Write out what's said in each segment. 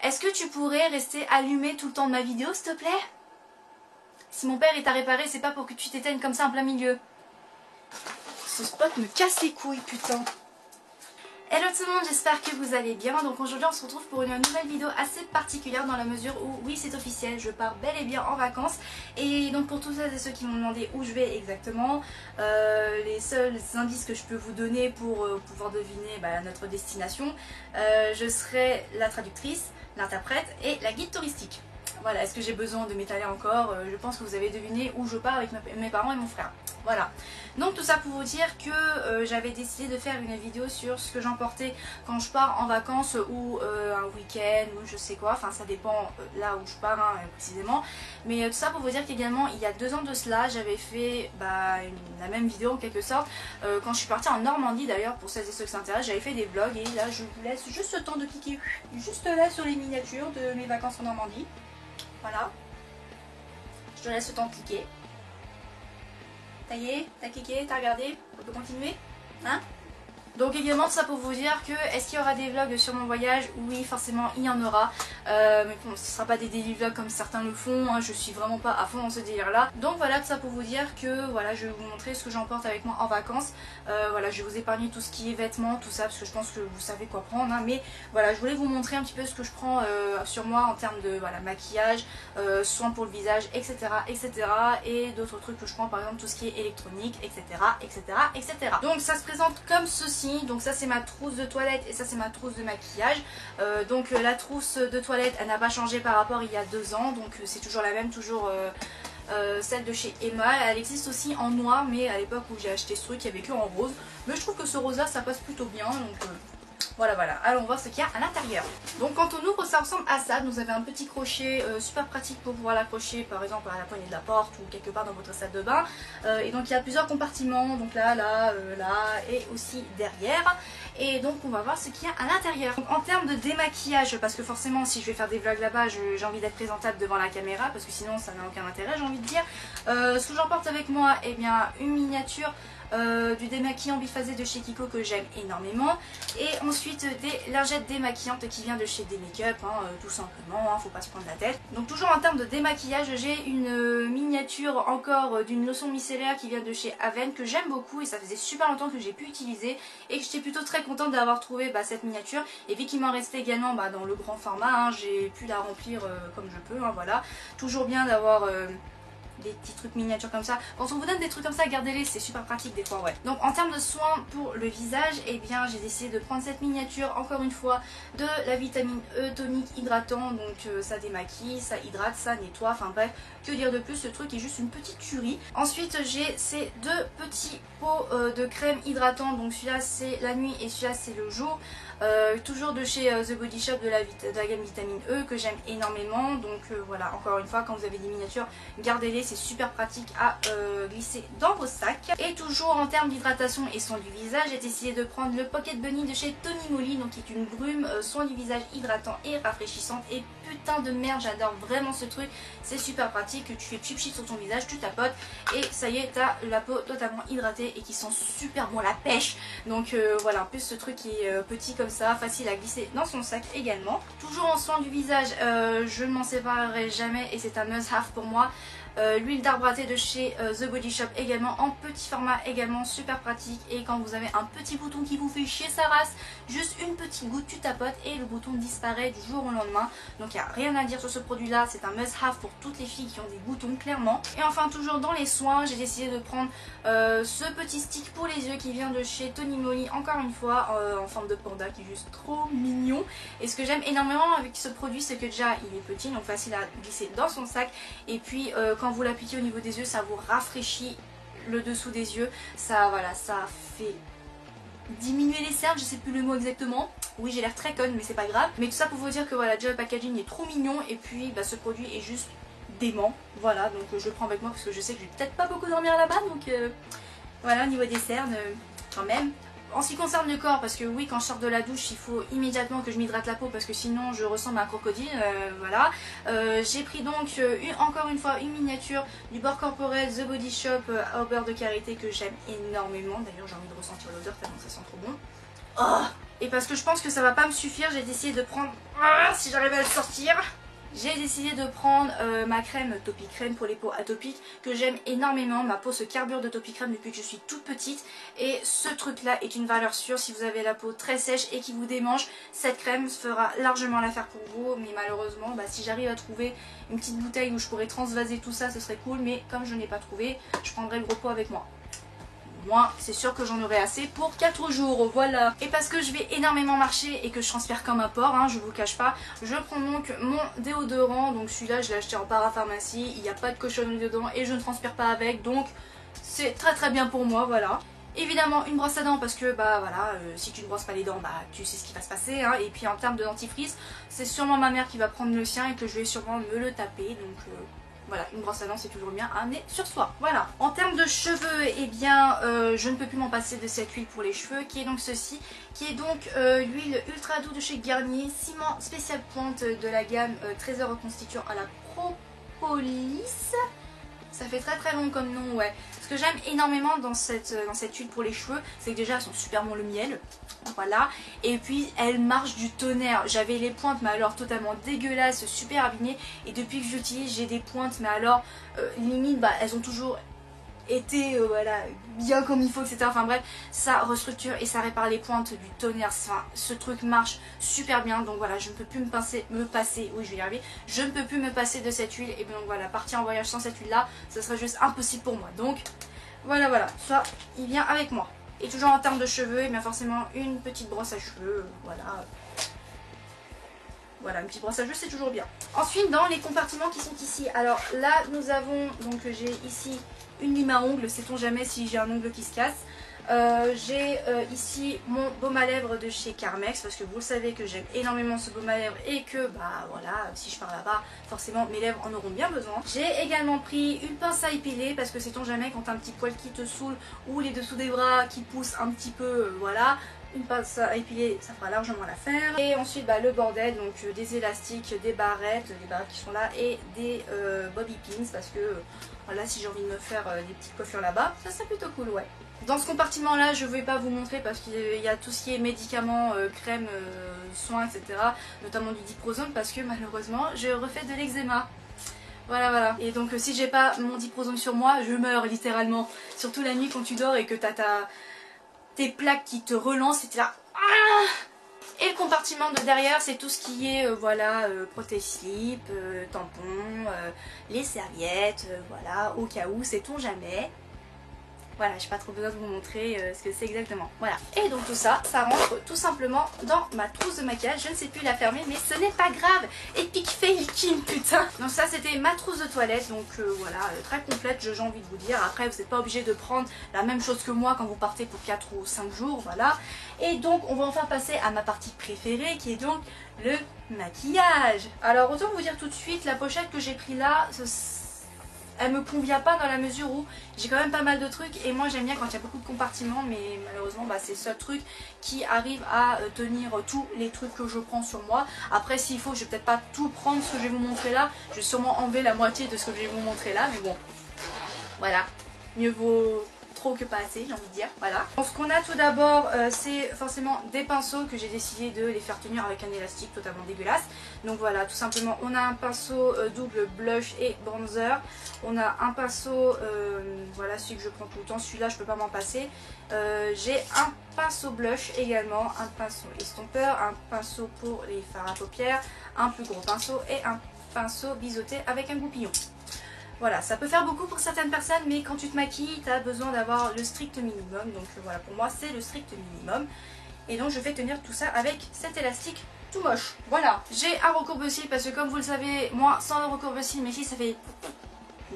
Est-ce que tu pourrais rester allumé tout le temps de ma vidéo, s'il te plaît? Si mon père est à réparer, c'est pas pour que tu t'éteignes comme ça en plein milieu. Ce spot me casse les couilles, putain. Hello tout le monde, j'espère que vous allez bien. Donc aujourd'hui on se retrouve pour une nouvelle vidéo assez particulière dans la mesure où, oui c'est officiel, je pars bel et bien en vacances. Et donc pour tous celles et ceux qui m'ont demandé où je vais exactement, les seuls indices que je peux vous donner pour pouvoir deviner notre destination, je serai la traductrice, l'interprète et la guide touristique. Voilà, est-ce que j'ai besoin de m'étaler encore? Je pense que vous avez deviné où je pars avec mes parents et mon frère. Voilà, donc tout ça pour vous dire que j'avais décidé de faire une vidéo sur ce que j'emportais quand je pars en vacances ou un week-end ou je sais quoi, enfin ça dépend là où je pars précisément. Mais tout ça pour vous dire qu'également il y a 2 ans de cela j'avais fait la même vidéo en quelque sorte quand je suis partie en Normandie d'ailleurs. Pour celles et ceux qui s'intéressent, j'avais fait des vlogs et là je vous laisse juste le temps de cliquer juste là sur les miniatures de mes vacances en Normandie. Voilà, je te laisse le temps de cliquer. Taillé, t'as cliqué, t'as regardé, on peut continuer, hein? Donc également tout ça pour vous dire que est-ce qu'il y aura des vlogs sur mon voyage? Oui forcément il y en aura, mais bon ce ne sera pas des daily vlogs comme certains le font, hein. Je suis vraiment pas à fond dans ce délire là. Donc voilà tout ça pour vous dire que voilà je vais vous montrer ce que j'emporte avec moi en vacances. Voilà je vais vous épargner tout ce qui est vêtements, tout ça parce que je pense que vous savez quoi prendre, hein. Mais voilà je voulais vous montrer un petit peu ce que je prends sur moi en termes de maquillage, soins pour le visage, etc. et d'autres trucs que je prends, par exemple tout ce qui est électronique, etc. Donc ça se présente comme ceci. Donc ça c'est ma trousse de toilette et ça c'est ma trousse de maquillage. Donc la trousse de toilette elle n'a pas changé par rapport il y a 2 ans, donc c'est toujours la même, toujours celle de chez Emma. Elle existe aussi en noir, mais à l'époque où j'ai acheté ce truc il n'y avait que en rose, mais je trouve que ce rose là ça passe plutôt bien, donc voilà, allons voir ce qu'il y a à l'intérieur. Donc quand on ouvre ça ressemble à ça. Vous avez un petit crochet super pratique pour pouvoir l'accrocher par exemple à la poignée de la porte ou quelque part dans votre salle de bain. Et donc il y a plusieurs compartiments, donc là et aussi derrière. Et donc on va voir ce qu'il y a à l'intérieur. En termes de démaquillage, parce que forcément si je vais faire des vlogs là-bas j'ai envie d'être présentable devant la caméra, parce que sinon ça n'a aucun intérêt j'ai envie de dire. Ce que j'emporte avec moi, eh bien une miniature du démaquillant biphasé de chez Kiko que j'aime énormément, et ensuite des lingettes démaquillantes qui vient de chez D-Make-up, tout simplement, faut pas se prendre la tête. Donc toujours en termes de démaquillage j'ai une miniature encore d'une lotion micellaire qui vient de chez Aven que j'aime beaucoup et ça faisait super longtemps que j'ai pu utiliser et que j'étais plutôt très contente d'avoir trouvé cette miniature. Et vu qu'il m'en restait également dans le grand format, j'ai pu la remplir comme je peux, voilà. Toujours bien d'avoir des petits trucs miniatures comme ça. Quand on vous donne des trucs comme ça, gardez-les, c'est super pratique des fois, ouais. Donc en termes de soins pour le visage, eh bien j'ai décidé de prendre cette miniature, encore une fois, de la vitamine E tonique hydratant. Donc ça démaquille, ça hydrate, ça nettoie, enfin bref, que dire de plus, ce truc est juste une petite tuerie. Ensuite j'ai ces 2 petits pots de crème hydratant, donc celui-là c'est la nuit et celui-là c'est le jour. Toujours de chez The Body Shop de la gamme vitamine E que j'aime énormément. Donc voilà, encore une fois quand vous avez des miniatures, gardez-les, c'est super pratique à glisser dans vos sacs. Et toujours en termes d'hydratation et soin du visage, j'ai décidé de prendre le Pocket Bunny de chez Tony Moly, donc qui est une brume soin du visage hydratant et rafraîchissante. Et putain de merde, j'adore vraiment ce truc, c'est super pratique, tu fais chip sur ton visage, tu tapotes et ça y est, t'as la peau totalement hydratée et qui sent super bon la pêche. Donc voilà, en plus ce truc qui est petit comme ça, facile à glisser dans son sac également. Toujours en soin du visage, je ne m'en séparerai jamais et c'est un must-have pour moi. L'huile d'arbre à thé de chez The Body Shop également, en petit format également, super pratique. Et quand vous avez un petit bouton qui vous fait chier sa race, juste une petite goutte, tu tapotes et le bouton disparaît du jour au lendemain. Donc il n'y a rien à dire sur ce produit là, c'est un must have pour toutes les filles qui ont des boutons clairement. Et enfin toujours dans les soins, j'ai décidé de prendre ce petit stick pour les yeux qui vient de chez Tony Moly, encore une fois en forme de panda, qui est juste trop mignon. Et ce que j'aime énormément avec ce produit, c'est que déjà il est petit, donc facile à glisser dans son sac. Et puis quand vous l'appliquez au niveau des yeux, ça vous rafraîchit le dessous des yeux, ça voilà, ça fait diminuer les cernes, je sais plus le mot exactement. Oui, j'ai l'air très conne mais c'est pas grave. Mais tout ça pour vous dire que voilà, déjà le packaging est trop mignon et puis ce produit est juste dément. Voilà, donc je le prends avec moi parce que je sais que je vais peut-être pas beaucoup dormir là-bas, donc voilà, au niveau des cernes quand même. En ce qui concerne le corps, parce que oui, quand je sors de la douche, il faut immédiatement que je m'hydrate la peau parce que sinon je ressemble à un crocodile, voilà. J'ai pris donc encore une fois une miniature du Bord Corporel The Body Shop au beurre de karité que j'aime énormément. D'ailleurs j'ai envie de ressentir l'odeur tellement ça sent trop bon. Oh. Et parce que je pense que ça va pas me suffire, j'ai décidé de prendre... si j'arrive à le sortir. J'ai décidé de prendre ma crème Topicrème pour les peaux atopiques que j'aime énormément. Ma peau se carbure de Topicrème depuis que je suis toute petite. Et ce truc là est une valeur sûre. Si vous avez la peau très sèche et qui vous démange, cette crème fera largement l'affaire pour vous. Mais malheureusement, si j'arrive à trouver une petite bouteille où je pourrais transvaser tout ça, ce serait cool. Mais comme je n'ai pas trouvé, je prendrai le gros pot avec moi. Moi, c'est sûr que j'en aurai assez pour 4 jours, voilà. Et parce que je vais énormément marcher et que je transpire comme un porc, je vous cache pas, je prends donc mon déodorant. Donc celui-là, je l'ai acheté en parapharmacie, il n'y a pas de cochonnerie dedans et je ne transpire pas avec, donc c'est très très bien pour moi, voilà. Évidemment une brosse à dents parce que si tu ne brosses pas les dents, tu sais ce qui va se passer, Et puis en termes de dentifrice, c'est sûrement ma mère qui va prendre le sien et que je vais sûrement me le taper, donc... Voilà, une brosse à dents c'est toujours bien à amener sur soi. Voilà. En termes de cheveux, je ne peux plus m'en passer de cette huile pour les cheveux qui est donc ceci, qui est donc l'huile ultra doux de chez Garnier, ciment spécial pointe de la gamme Trésor reconstituant à la propolis. Ça fait très très long comme nom, ouais. Ce que j'aime énormément dans cette huile pour les cheveux, c'est que déjà elles sont super bon le miel. Voilà. Et puis elles marchent du tonnerre. J'avais les pointes mais alors totalement dégueulasses, super abîmées. Et depuis que j'utilise, j'ai des pointes mais alors limite elles ont toujours été bien comme il faut, etc. Enfin bref, ça restructure et ça répare les pointes du tonnerre. Enfin, ce truc marche super bien. Donc voilà, je ne peux plus me passer, oui je vais y arriver, je ne peux plus me passer de cette huile. Et donc voilà, partir en voyage sans cette huile là, ce serait juste impossible pour moi. Donc voilà, ça il vient avec moi. Et toujours en termes de cheveux, et bien forcément une petite brosse à cheveux, Voilà, une petite brosse à cheveux c'est toujours bien. Ensuite dans les compartiments qui sont ici, alors là nous avons, donc j'ai ici une lime à ongles, sait-on jamais si j'ai un ongle qui se casse. J'ai ici mon baume à lèvres de chez Carmex parce que vous le savez que j'aime énormément ce baume à lèvres et que si je pars là-bas forcément mes lèvres en auront bien besoin. J'ai également pris une pince à épiler parce que sait-on jamais quand t'as un petit poil qui te saoule ou les dessous des bras qui poussent un petit peu, une pince à épiler ça fera largement l'affaire. Et ensuite le bordel, donc des élastiques, des barrettes qui sont là et des bobby pins parce que si j'ai envie de me faire des petites coiffures là-bas, ça serait plutôt cool, ouais. Dans ce compartiment là je ne vais pas vous montrer parce qu'il y a tout ce qui est médicaments, crèmes, soins, etc. Notamment du diprosome parce que malheureusement je refais de l'eczéma. Voilà. Et donc si j'ai pas mon diprosome sur moi, je meurs littéralement. Surtout la nuit quand tu dors et que t'as tes plaques qui te relancent et t'es là. Et le compartiment de derrière c'est tout ce qui est protège-slip, tampons, les serviettes, au cas où, sait-on jamais. Voilà, j'ai pas trop besoin de vous montrer ce que c'est exactement. Voilà. Et donc tout ça, ça rentre tout simplement dans ma trousse de maquillage. Je ne sais plus la fermer, mais ce n'est pas grave. Epic fail king, putain. Donc ça, c'était ma trousse de toilette. Donc très complète, j'ai envie de vous dire. Après, vous n'êtes pas obligé de prendre la même chose que moi quand vous partez pour 4 ou 5 jours, voilà. Et donc, on va enfin passer à ma partie préférée, qui est donc le maquillage. Alors, autant vous dire tout de suite, la pochette que j'ai pris là, elle me convient pas dans la mesure où j'ai quand même pas mal de trucs et moi j'aime bien quand il y a beaucoup de compartiments, mais malheureusement c'est le seul truc qui arrive à tenir tous les trucs que je prends sur moi. Après s'il faut, je vais peut-être pas tout prendre ce que je vais vous montrer là, je vais sûrement enlever la moitié de ce que je vais vous montrer là, mais bon, voilà, mieux vaut trop que pas assez, j'ai envie de dire, voilà. Donc, ce qu'on a tout d'abord, c'est forcément des pinceaux que j'ai décidé de les faire tenir avec un élastique totalement dégueulasse. Donc voilà, tout simplement, on a un pinceau double blush et bronzer. On a un pinceau, celui que je prends tout le temps, celui-là je peux pas m'en passer. J'ai un pinceau blush également, un pinceau estompeur, un pinceau pour les fards à paupières, un plus gros pinceau et un pinceau biseauté avec un goupillon. Voilà, ça peut faire beaucoup pour certaines personnes, mais quand tu te maquilles, tu as besoin d'avoir le strict minimum. Donc voilà, pour moi, c'est le strict minimum. Et donc, je vais tenir tout ça avec cet élastique tout moche. Voilà, j'ai un recourbe-cils parce que comme vous le savez, moi, sans le recourbe-cils, mes cils, ça fait...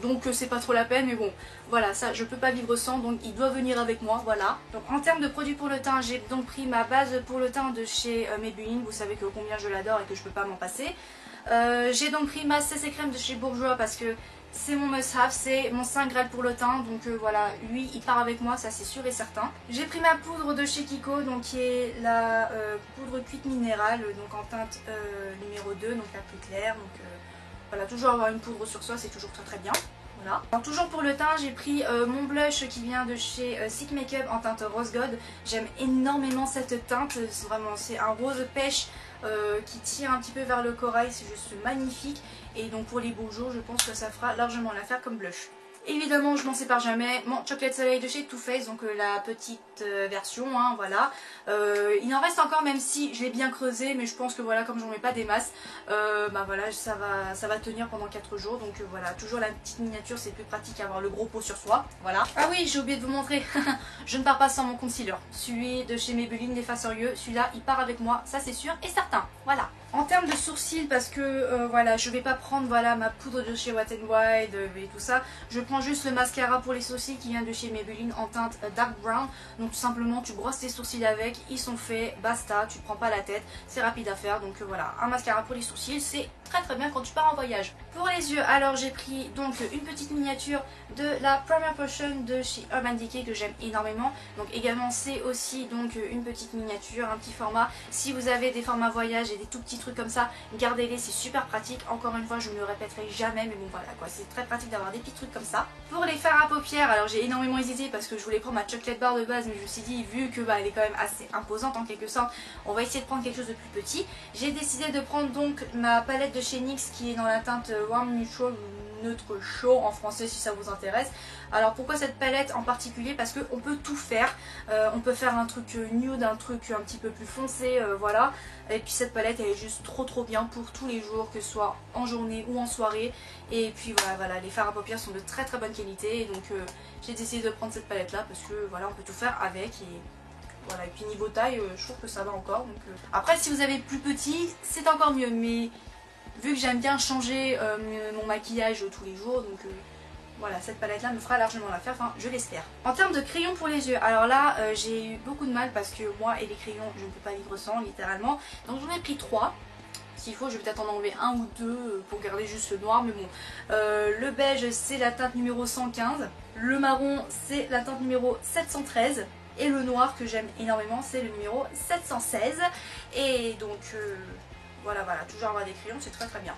Donc c'est pas trop la peine, mais bon, voilà, ça je peux pas vivre sans, donc il doit venir avec moi, voilà. Donc en termes de produits pour le teint, j'ai donc pris ma base pour le teint de chez Maybelline, vous savez que combien je l'adore et que je peux pas m'en passer. J'ai donc pris ma CC crème de chez Bourjois parce que c'est mon must-have, c'est mon saint graal pour le teint, donc voilà, lui il part avec moi, ça c'est sûr et certain. J'ai pris ma poudre de chez Kiko, donc qui est la poudre cuite minérale, donc en teinte numéro 2, donc la plus claire, donc voilà, toujours avoir une poudre sur soi, c'est toujours très très bien. Voilà. Alors, toujours pour le teint, j'ai pris mon blush qui vient de chez Sick Makeup en teinte Rose Gold. J'aime énormément cette teinte, c'est un rose pêche qui tire un petit peu vers le corail, c'est juste magnifique. Et donc pour les beaux jours, je pense que ça fera largement l'affaire comme blush. Évidemment, je m'en sépare jamais, mon Chocolate Soleil de chez Too Faced, donc la petite version, hein, voilà. Il en reste encore, même si je l'ai bien creusé, mais je pense que voilà, comme j'en mets pas des masses, bah voilà, ça va tenir pendant 4 jours. Donc voilà, toujours la petite miniature, c'est plus pratique à avoir le gros pot sur soi, voilà. Ah oui, j'ai oublié de vous montrer, je ne pars pas sans mon concealer. Celui de chez Maybelline, l'effaceur-yeux, celui-là, il part avec moi, ça c'est sûr et certain, voilà. En termes de sourcils, parce que voilà, je vais pas prendre voilà ma poudre de chez Wet n Wild et tout ça, je prends juste le mascara pour les sourcils qui vient de chez Maybelline en teinte dark brown. Donc tout simplement tu brosses tes sourcils avec, ils sont faits, basta, tu te prends pas la tête, c'est rapide à faire. Donc voilà, un mascara pour les sourcils, c'est très bien quand tu pars en voyage. Pour les yeux, alors j'ai pris donc une petite miniature de la Primer Potion de chez Urban Decay que j'aime énormément. Donc également c'est aussi donc une petite miniature, un petit format. Si vous avez des formats voyage et des tout petits trucs comme ça, gardez-les, c'est super pratique. Encore une fois, je ne le répéterai jamais, mais bon voilà quoi, c'est très pratique d'avoir des petits trucs comme ça. Pour les fards à paupières, alors j'ai énormément hésité parce que je voulais prendre ma chocolate bar de base, mais je me suis dit vu que bah, elle est quand même assez imposante en quelque sorte, on va essayer de prendre quelque chose de plus petit. J'ai décidé de prendre donc ma palette de chez NYX qui est dans la teinte Warm Neutral ou Neutre Chaud en français si ça vous intéresse. Alors pourquoi cette palette en particulier? Parce qu'on peut tout faire, on peut faire un truc nude, un truc un petit peu plus foncé, voilà. Et puis cette palette elle est juste trop bien pour tous les jours, que ce soit en journée ou en soirée. Et puis voilà, les fards à paupières sont de très bonne qualité. Et donc j'ai décidé de prendre cette palette là parce que voilà, on peut tout faire avec. Et voilà, et puis niveau taille, je trouve que ça va encore. Donc, après si vous avez plus petit, c'est encore mieux. Mais vu que j'aime bien changer mon maquillage tous les jours, donc voilà, cette palette là me fera largement l'affaire, enfin je l'espère. En termes de crayons pour les yeux, alors là j'ai eu beaucoup de mal parce que moi et les crayons je ne peux pas vivre sans littéralement. Donc j'en ai pris 3. S'il faut je vais peut-être en enlever 1 ou 2 pour garder juste le noir, mais bon. Le beige c'est la teinte numéro 115, le marron c'est la teinte numéro 713 et le noir que j'aime énormément c'est le numéro 716. Et donc voilà, toujours avoir des crayons c'est très bien.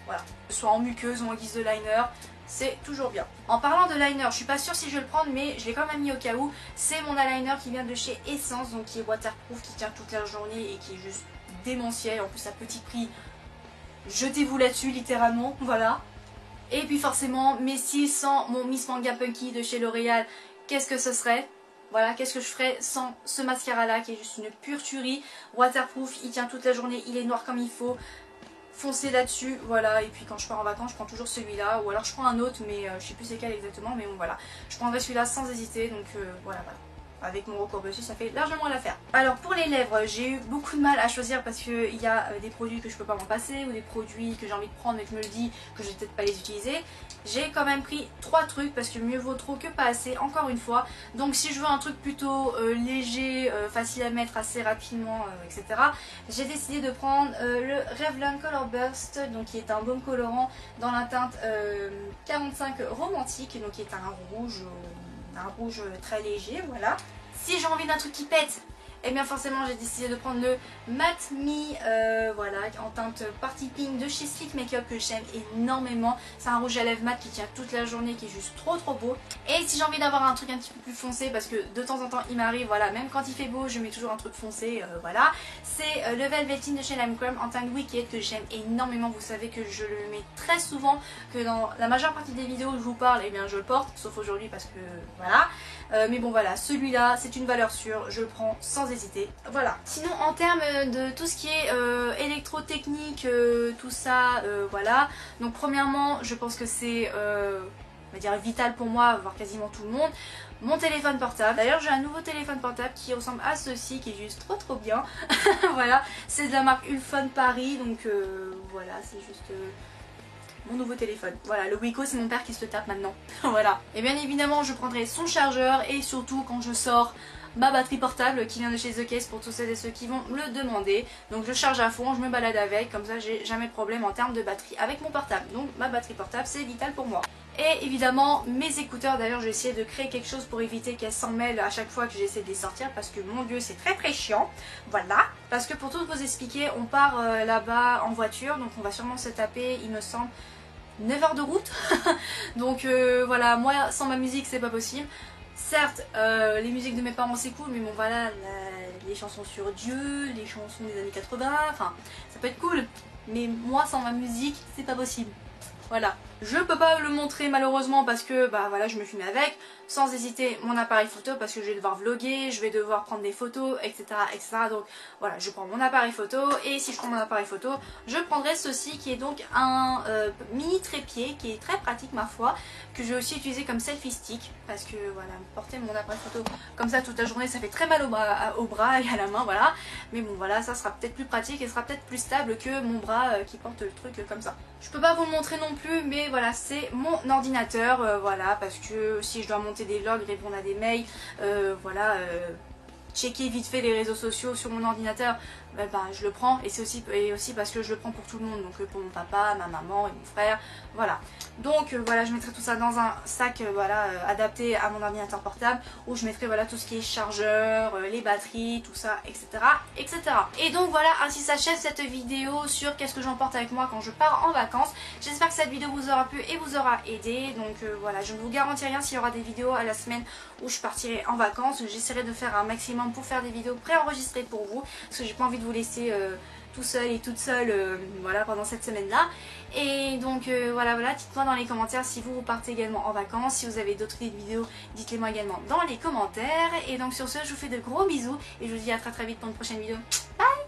Voilà, que ce soit en muqueuse ou en guise de liner, c'est toujours bien. En parlant de liner, je suis pas sûre si je vais le prendre, mais je l'ai quand même mis au cas où. C'est mon eyeliner qui vient de chez Essence, donc qui est waterproof, qui tient toute la journée et qui est juste démentiel. En plus à petit prix, jetez-vous là-dessus littéralement, voilà. Et puis forcément, mes cils sans mon Miss Manga Punky de chez L'Oréal, qu'est-ce que ce serait? Voilà, qu'est-ce que je ferais sans ce mascara là qui est juste une pure tuerie. Waterproof, il tient toute la journée, il est noir comme il faut. Foncez là-dessus, voilà. Et puis quand je pars en vacances, je prends toujours celui-là. Ou alors je prends un autre, mais je sais plus c'est quel exactement. Mais bon, voilà. Je prendrai celui-là sans hésiter. Donc voilà. Avec mon recours dessus, ça fait largement l'affaire. Alors pour les lèvres, j'ai eu beaucoup de mal à choisir parce qu'il y a des produits que je peux pas m'en passer ou des produits que j'ai envie de prendre mais que je me dis que je vais peut-être pas les utiliser. J'ai quand même pris 3 trucs parce que mieux vaut trop que pas assez, encore une fois. Donc si je veux un truc plutôt léger, facile à mettre assez rapidement, etc. J'ai décidé de prendre le Revlon Color Burst, donc qui est un baume colorant dans la teinte 45 romantique, donc qui est un rouge très léger, voilà. Si j'ai envie d'un truc qui pète, et bien forcément j'ai décidé de prendre le Matte Me, voilà, en teinte Party Pink de chez Sleek Makeup que j'aime énormément. C'est un rouge à lèvres mat qui tient toute la journée, qui est juste trop beau. Et si j'ai envie d'avoir un truc un petit peu plus foncé, parce que de temps en temps il m'arrive, voilà, même quand il fait beau je mets toujours un truc foncé, voilà. C'est le Velveteen de chez Lime Crème en teinte Wicked que j'aime énormément. Vous savez que je le mets très souvent, que dans la majeure partie des vidéos où je vous parle, et bien je le porte, sauf aujourd'hui parce que voilà. Mais bon voilà, celui-là c'est une valeur sûre, je le prends sans hésiter, voilà. Sinon en termes de tout ce qui est électrotechnique, tout ça, voilà. Donc premièrement je pense que c'est on va dire vital pour moi, voire quasiment tout le monde, mon téléphone portable. D'ailleurs j'ai un nouveau téléphone portable qui ressemble à ceci, qui est juste trop bien. Voilà, c'est de la marque Ulfone Paris, donc voilà, c'est juste mon nouveau téléphone. Voilà, le Wiko c'est mon père qui se le tape maintenant. Voilà. Et bien évidemment je prendrai son chargeur et surtout quand je sors ma batterie portable qui vient de chez The Case pour tous celles et ceux qui vont me le demander. Donc je charge à fond, je me balade avec, comme ça j'ai jamais de problème en termes de batterie avec mon portable. Donc ma batterie portable c'est vital pour moi. Et évidemment mes écouteurs, d'ailleurs j'ai essayé de créer quelque chose pour éviter qu'elles s'en mêlent à chaque fois que j'essaie de les sortir parce que mon dieu c'est très chiant. Voilà, parce que pour tout vous expliquer, on part là-bas en voiture, donc on va sûrement se taper, il me semble, 9 heures de route. Donc voilà, moi sans ma musique c'est pas possible. Certes, les musiques de mes parents c'est cool, mais bon voilà, les chansons sur Dieu, les chansons des années 80, enfin ça peut être cool. Mais moi sans ma musique c'est pas possible. Voilà, je peux pas le montrer malheureusement parce que bah voilà, je me filme avec, sans hésiter mon appareil photo parce que je vais devoir vlogger, je vais devoir prendre des photos, etc. etc. Donc voilà, je prends mon appareil photo et si je prends mon appareil photo, je prendrai ceci qui est donc un mini trépied qui est très pratique ma foi, que je vais aussi utiliser comme selfie stick parce que voilà, porter mon appareil photo comme ça toute la journée ça fait très mal au bras et à la main, voilà. Mais bon voilà, ça sera peut-être plus pratique et sera peut-être plus stable que mon bras qui porte le truc comme ça. Je peux pas vous le montrer non plus, mais voilà, c'est mon ordinateur, voilà, parce que si je dois monter des vlogs, répondre à des mails, voilà, checker vite fait les réseaux sociaux sur mon ordinateur, je le prends et c'est aussi parce que je le prends pour tout le monde, donc pour mon papa, ma maman et mon frère, voilà. Donc voilà, je mettrai tout ça dans un sac voilà, adapté à mon ordinateur portable où je mettrai voilà, tout ce qui est chargeur, les batteries, tout ça, etc. etc. Et donc voilà, ainsi s'achève cette vidéo sur qu'est-ce que j'emporte avec moi quand je pars en vacances. J'espère que cette vidéo vous aura plu et vous aura aidé. Donc voilà, je ne vous garantis rien s'il y aura des vidéos à la semaine où je partirai en vacances. J'essaierai de faire un maximum pour faire des vidéos préenregistrées pour vous parce que j'ai pas envie de vous laisser tout seul et toute seule voilà, pendant cette semaine là. Et donc voilà, dites-moi dans les commentaires si vous partez également en vacances, si vous avez d'autres idées de vidéos, dites-les moi également dans les commentaires. Et donc sur ce, je vous fais de gros bisous et je vous dis à très vite pour une prochaine vidéo. Bye!